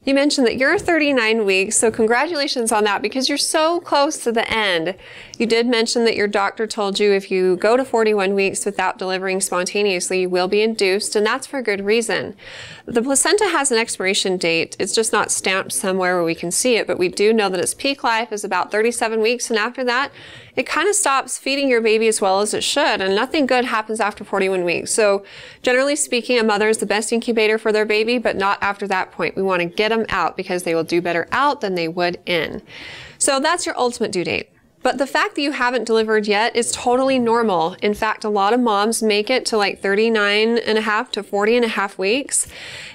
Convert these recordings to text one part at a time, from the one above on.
You mentioned that you're 39 weeks, so congratulations on that because you're so close to the end. You did mention that your doctor told you if you go to 41 weeks without delivering spontaneously, you will be induced, and that's for good reason. The placenta has an expiration date. It's just not stamped somewhere where we can see it, but we do know that its peak life is about 37 weeks, and after that, it kind of stops feeding your baby as well as it should, and nothing good happens after 41 weeks. So generally speaking, a mother is the best incubator for their baby, but not after that point. We want to get them out because they will do better out than they would in. So that's your ultimate due date. But the fact that you haven't delivered yet is totally normal. In fact, a lot of moms make it to like 39 and a half to 40 and a half weeks.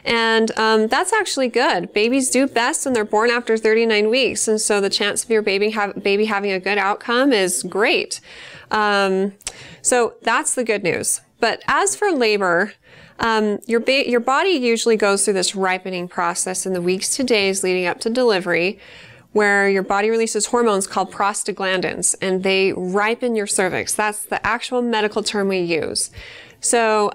And that's actually good. Babies do best when they're born after 39 weeks. And so the chance of your baby having a good outcome is great. So that's the good news. But as for labor, your body usually goes through this ripening process in the weeks to days leading up to delivery, where your body releases hormones called prostaglandins, and they ripen your cervix. That's the actual medical term we use. So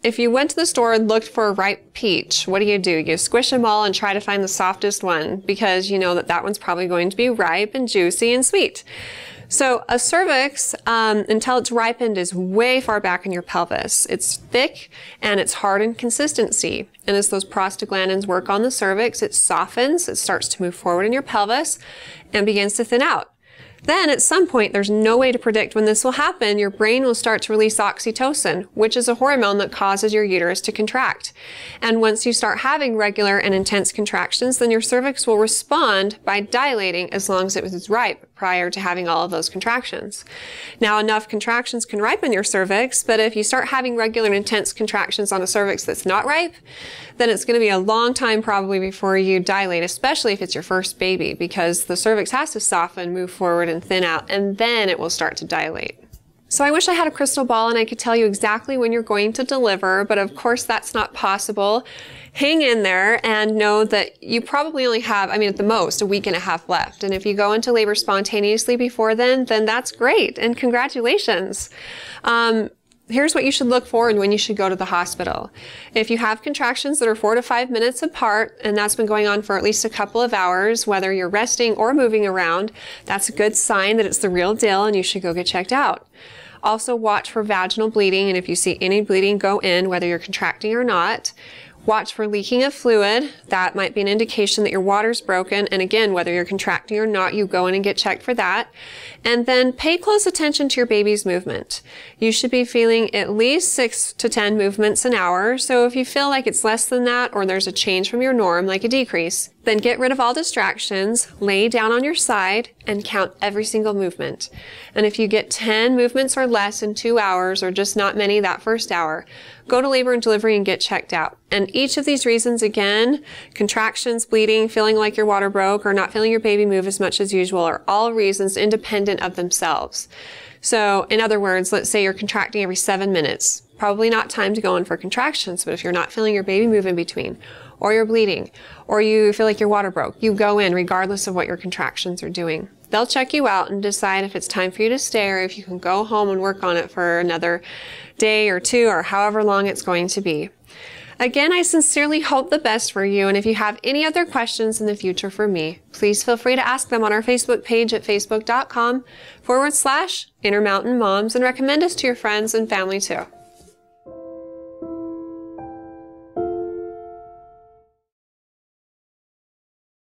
if you went to the store and looked for a ripe peach, what do? You squish them all and try to find the softest one because you know that that one's probably going to be ripe and juicy and sweet. So a cervix, until it's ripened, is way far back in your pelvis. It's thick and it's hard in consistency. And as those prostaglandins work on the cervix, it softens, it starts to move forward in your pelvis and begins to thin out. Then at some point, there's no way to predict when this will happen, your brain will start to release oxytocin, which is a hormone that causes your uterus to contract. And once you start having regular and intense contractions, then your cervix will respond by dilating as long as it was ripe prior to having all of those contractions. Now, enough contractions can ripen your cervix, but if you start having regular and intense contractions on a cervix that's not ripe, then it's going to be a long time probably before you dilate, especially if it's your first baby, because the cervix has to soften, move forward, and thin out, and then it will start to dilate. So I wish I had a crystal ball and I could tell you exactly when you're going to deliver, but of course that's not possible. Hang in there and know that you probably only have, at the most, a week and a half left. And if you go into labor spontaneously before then that's great, and congratulations. Here's what you should look for and when you should go to the hospital. If you have contractions that are 4 to 5 minutes apart, and that's been going on for at least a couple of hours, whether you're resting or moving around, that's a good sign that it's the real deal and you should go get checked out. Also watch for vaginal bleeding, and if you see any bleeding, go in, whether you're contracting or not. Watch for leaking of fluid. That might be an indication that your water's broken. And again, whether you're contracting or not, you go in and get checked for that. And then pay close attention to your baby's movement. You should be feeling at least 6 to 10 movements an hour. So if you feel like it's less than that, or there's a change from your norm, like a decrease, then get rid of all distractions, lay down on your side, and count every single movement. And if you get 10 movements or less in 2 hours, or just not many that first hour, go to labor and delivery and get checked out. And each of these reasons, again, contractions, bleeding, feeling like your water broke, or not feeling your baby move as much as usual, are all reasons independent of themselves. So in other words, let's say you're contracting every 7 minutes. Probably not time to go in for contractions, but if you're not feeling your baby move in between, or you're bleeding, or you feel like your water broke, you go in regardless of what your contractions are doing. They'll check you out and decide if it's time for you to stay or if you can go home and work on it for another day or 2 or however long it's going to be. Again, I sincerely hope the best for you, and if you have any other questions in the future for me, please feel free to ask them on our Facebook page at facebook.com/Intermountain Moms, and recommend us to your friends and family too.